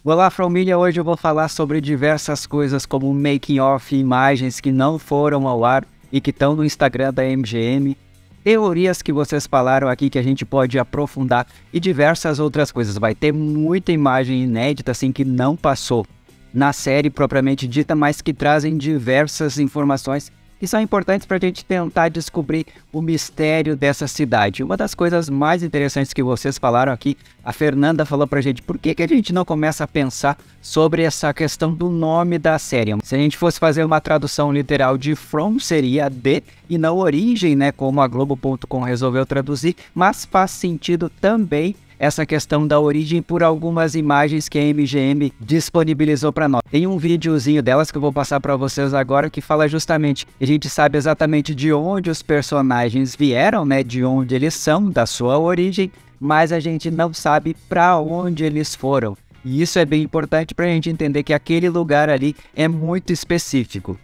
Olá, família! Hoje eu vou falar sobre diversas coisas como making of, imagens que não foram ao ar e que estão no Instagram da MGM, teorias que vocês falaram aqui que a gente pode aprofundar e diversas outras coisas. Vai ter muita imagem inédita assim que não passou na série propriamente dita, mas que trazem diversas informações que são importantes para a gente tentar descobrir o mistério dessa cidade. Uma das coisas mais interessantes que vocês falaram aqui, a Fernanda falou para a gente, por que a gente não começa a pensar sobre essa questão do nome da série? Se a gente fosse fazer uma tradução literal de From, seria de, e não origem, né, como a Globo.com resolveu traduzir, mas faz sentido também essa questão da origem por algumas imagens que a MGM disponibilizou para nós. Tem um videozinho delas que eu vou passar para vocês agora que fala justamente, a gente sabe exatamente de onde os personagens vieram, né, de onde eles são, da sua origem, mas a gente não sabe para onde eles foram. E isso é bem importante para a gente entender que aquele lugar ali é muito específico.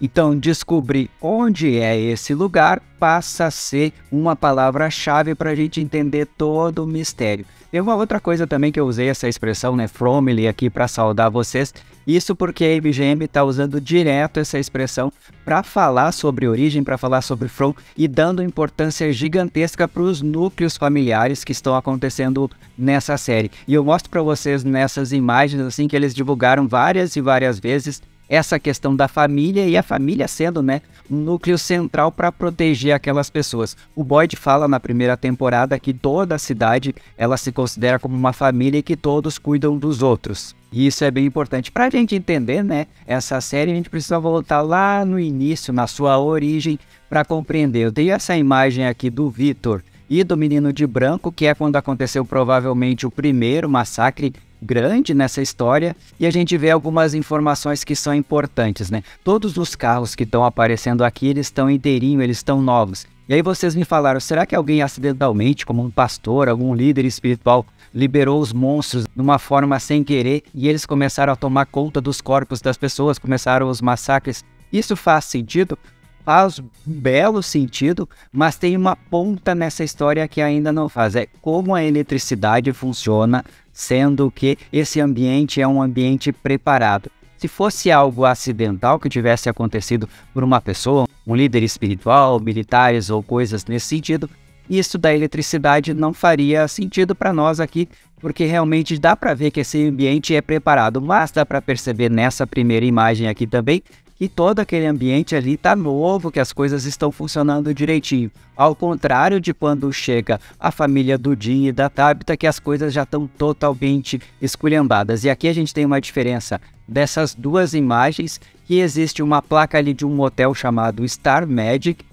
Então, descobrir onde é esse lugar passa a ser uma palavra-chave para a gente entender todo o mistério. Tem uma outra coisa também que eu usei essa expressão, né, Fromily, aqui para saudar vocês. Isso porque a MGM está usando direto essa expressão para falar sobre origem, para falar sobre From e dando importância gigantesca para os núcleos familiares que estão acontecendo nessa série. E eu mostro para vocês nessas imagens assim que eles divulgaram várias e várias vezes essa questão da família e a família sendo, né, um núcleo central para proteger aquelas pessoas. O Boyd fala na primeira temporada que toda a cidade ela se considera como uma família e que todos cuidam dos outros. E isso é bem importante. Para a gente entender, né, essa série, a gente precisa voltar lá no início, na sua origem, para compreender. Eu dei essa imagem aqui do Victor e do menino de branco, que é quando aconteceu provavelmente o primeiro massacre grande nessa história, e a gente vê algumas informações que são importantes, né? Todos os carros que estão aparecendo aqui, eles estão inteirinho, eles estão novos. E aí vocês me falaram, será que alguém acidentalmente, como um pastor, algum líder espiritual, liberou os monstros de uma forma sem querer e eles começaram a tomar conta dos corpos das pessoas, começaram os massacres? Isso faz sentido? Faz um belo sentido, mas tem uma ponta nessa história que ainda não faz. É como a eletricidade funciona, sendo que esse ambiente é um ambiente preparado. Se fosse algo acidental que tivesse acontecido por uma pessoa, um líder espiritual, militares ou coisas nesse sentido, isso da eletricidade não faria sentido para nós aqui, porque realmente dá para ver que esse ambiente é preparado, mas dá para perceber nessa primeira imagem aqui também que todo aquele ambiente ali está novo, que as coisas estão funcionando direitinho. Ao contrário de quando chega a família do Jim e da Tabitha, que as coisas já estão totalmente esculhambadas. E aqui a gente tem uma diferença dessas duas imagens, que existe uma placa ali de um motel chamado Star Magic,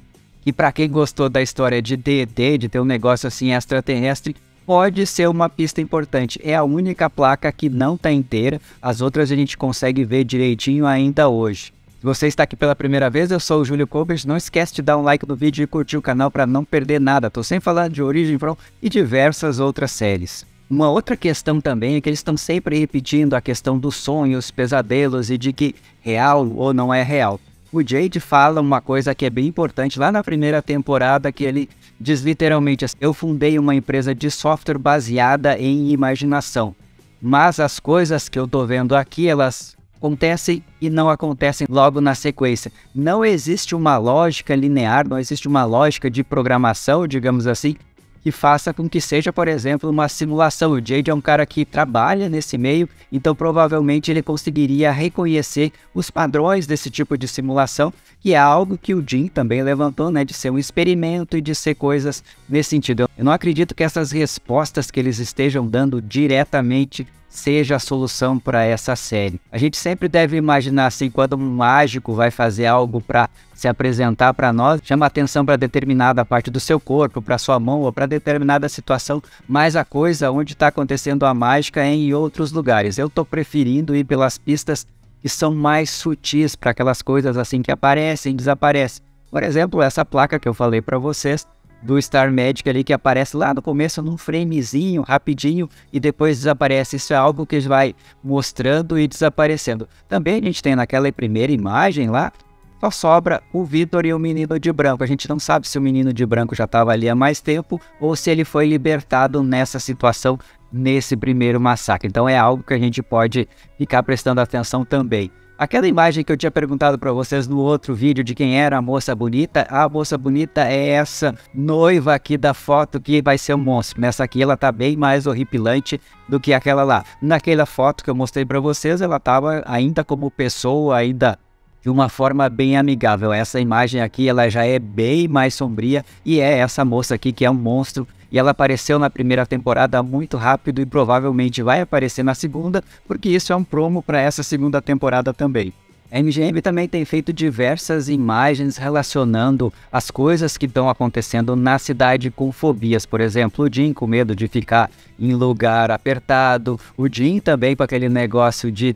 que para quem gostou da história de D&D, de ter um negócio assim extraterrestre, pode ser uma pista importante. É a única placa que não está inteira, as outras a gente consegue ver direitinho ainda hoje. Se você está aqui pela primeira vez, eu sou o Júlio Colbert, não esquece de dar um like no vídeo e curtir o canal para não perder nada. Estou sempre falando de Origem From e diversas outras séries. Uma outra questão também é que eles estão sempre repetindo a questão dos sonhos, pesadelos e de que real ou não é real. O Jade fala uma coisa que é bem importante lá na primeira temporada, que ele diz literalmente assim, eu fundei uma empresa de software baseada em imaginação, mas as coisas que eu tô vendo aqui, elas acontecem e não acontecem logo na sequência. Não existe uma lógica linear, não existe uma lógica de programação, digamos assim, que faça com que seja, por exemplo, uma simulação. O Jade é um cara que trabalha nesse meio, então provavelmente ele conseguiria reconhecer os padrões desse tipo de simulação, que é algo que o Jim também levantou, né, de ser um experimento e de ser coisas nesse sentido. Eu não acredito que essas respostas que eles estejam dando diretamente seja a solução para essa série. A gente sempre deve imaginar assim, quando um mágico vai fazer algo para se apresentar para nós, chama atenção para determinada parte do seu corpo, para sua mão ou para determinada situação, mas a coisa onde está acontecendo a mágica é em outros lugares. Eu estou preferindo ir pelas pistas que são mais sutis, para aquelas coisas assim que aparecem e desaparecem. Por exemplo, essa placa que eu falei para vocês, do Star Magic ali, que aparece lá no começo num framezinho, rapidinho, e depois desaparece. Isso é algo que vai mostrando e desaparecendo. Também a gente tem naquela primeira imagem lá, só sobra o Victor e o menino de branco. A gente não sabe se o menino de branco já estava ali há mais tempo ou se ele foi libertado nessa situação, nesse primeiro massacre. Então é algo que a gente pode ficar prestando atenção também. Aquela imagem que eu tinha perguntado para vocês no outro vídeo de quem era a moça bonita é essa noiva aqui da foto que vai ser um monstro. Nessa aqui ela tá bem mais horripilante do que aquela lá. Naquela foto que eu mostrei para vocês, ela tava ainda como pessoa, ainda de uma forma bem amigável. Essa imagem aqui, ela já é bem mais sombria e é essa moça aqui que é um monstro. E ela apareceu na primeira temporada muito rápido e provavelmente vai aparecer na segunda, porque isso é um promo para essa segunda temporada também. A MGM também tem feito diversas imagens relacionando as coisas que estão acontecendo na cidade com fobias. Por exemplo, o Jim com medo de ficar em lugar apertado, o Jim também com aquele negócio de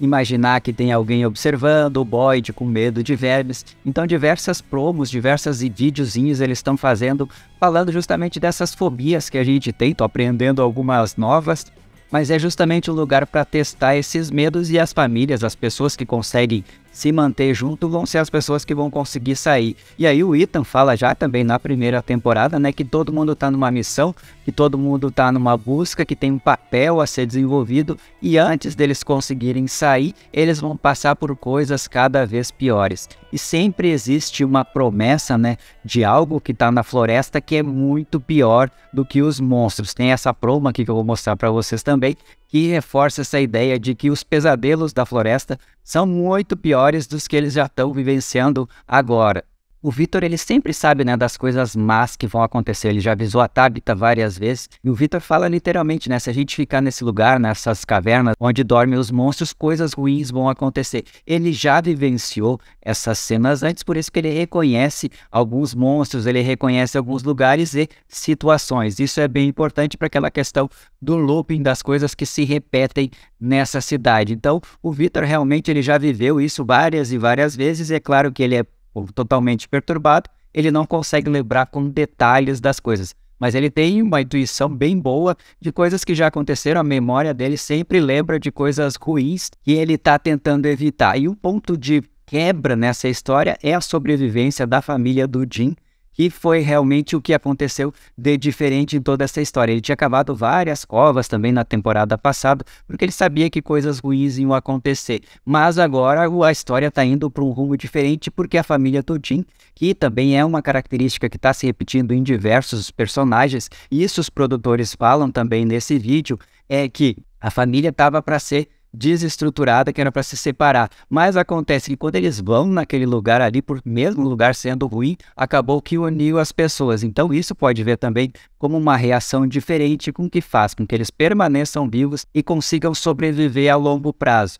imaginar que tem alguém observando, o Boyd com medo de vermes. Então diversas promos, diversos videozinhos eles estão fazendo, falando justamente dessas fobias que a gente tem. Tô aprendendo algumas novas, mas é justamente um lugar para testar esses medos, e as famílias, as pessoas que conseguem se manter junto vão ser as pessoas que vão conseguir sair. E aí o Ethan fala já também na primeira temporada, né, que todo mundo tá numa missão, que todo mundo tá numa busca, que tem um papel a ser desenvolvido, e antes deles conseguirem sair, eles vão passar por coisas cada vez piores. E sempre existe uma promessa, né, de algo que tá na floresta que é muito pior do que os monstros. Tem essa promo aqui que eu vou mostrar para vocês também, que reforça essa ideia de que os pesadelos da floresta são muito piores dos que eles já estão vivenciando agora. O Victor, ele sempre sabe, né, das coisas más que vão acontecer. Ele já avisou a Tabitha várias vezes. E o Victor fala literalmente, né, se a gente ficar nesse lugar, nessas cavernas onde dormem os monstros, coisas ruins vão acontecer. Ele já vivenciou essas cenas antes, por isso que ele reconhece alguns monstros, ele reconhece alguns lugares e situações. Isso é bem importante para aquela questão do looping, das coisas que se repetem nessa cidade. Então, o Victor realmente ele já viveu isso várias e várias vezes. E é claro que ele é totalmente perturbado, ele não consegue lembrar com detalhes das coisas, mas ele tem uma intuição bem boa de coisas que já aconteceram. A memória dele sempre lembra de coisas ruins que ele está tentando evitar. E um ponto de quebra nessa história é a sobrevivência da família do Jim, que foi realmente o que aconteceu de diferente em toda essa história. Ele tinha cavado várias covas também na temporada passada, porque ele sabia que coisas ruins iam acontecer. Mas agora a história está indo para um rumo diferente, porque a família do Jim, que também é uma característica que está se repetindo em diversos personagens, e isso os produtores falam também nesse vídeo, é que a família estava para ser desestruturada, que era para se separar, mas acontece que quando eles vão naquele lugar ali, por mesmo lugar sendo ruim, acabou que uniu as pessoas. Então isso pode ver também como uma reação diferente com que faz com que eles permaneçam vivos e consigam sobreviver a longo prazo.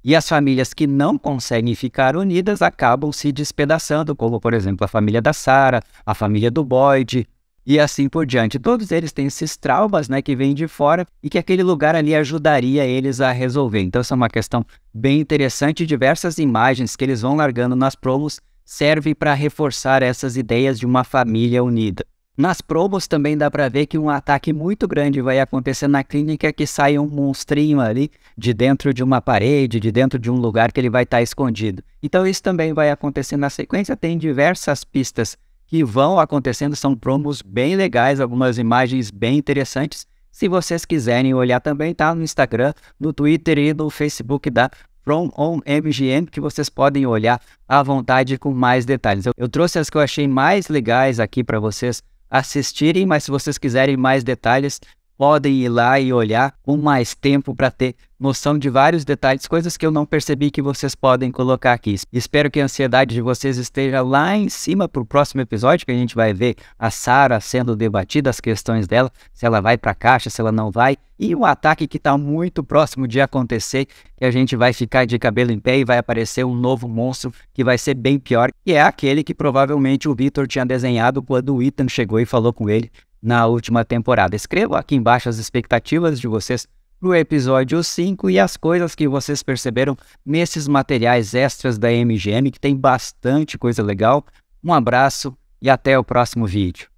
E as famílias que não conseguem ficar unidas acabam se despedaçando, como por exemplo a família da Sarah, a família do Boyd, e assim por diante. Todos eles têm esses traumas, né, que vêm de fora e que aquele lugar ali ajudaria eles a resolver. Então essa é uma questão bem interessante. Diversas imagens que eles vão largando nas promos servem para reforçar essas ideias de uma família unida. Nas promos também dá para ver que um ataque muito grande vai acontecer na clínica, que sai um monstrinho ali de dentro de uma parede, de dentro de um lugar que ele vai estar escondido. Então isso também vai acontecer na sequência. Tem diversas pistas que vão acontecendo, são promos bem legais, algumas imagens bem interessantes. Se vocês quiserem olhar também, tá no Instagram, no Twitter e no Facebook da From On MGM, que vocês podem olhar à vontade com mais detalhes. Eu trouxe as que eu achei mais legais aqui para vocês assistirem, mas se vocês quiserem mais detalhes, podem ir lá e olhar com mais tempo para ter noção de vários detalhes, coisas que eu não percebi que vocês podem colocar aqui. Espero que a ansiedade de vocês esteja lá em cima para o próximo episódio, que a gente vai ver a Sarah sendo debatida, as questões dela, se ela vai para a caixa, se ela não vai, e um ataque que está muito próximo de acontecer, que a gente vai ficar de cabelo em pé e vai aparecer um novo monstro que vai ser bem pior, que é aquele que provavelmente o Victor tinha desenhado quando o Ethan chegou e falou com ele na última temporada. Escrevam aqui embaixo as expectativas de vocês para o episódio 5 e as coisas que vocês perceberam nesses materiais extras da MGM, que tem bastante coisa legal. Um abraço e até o próximo vídeo.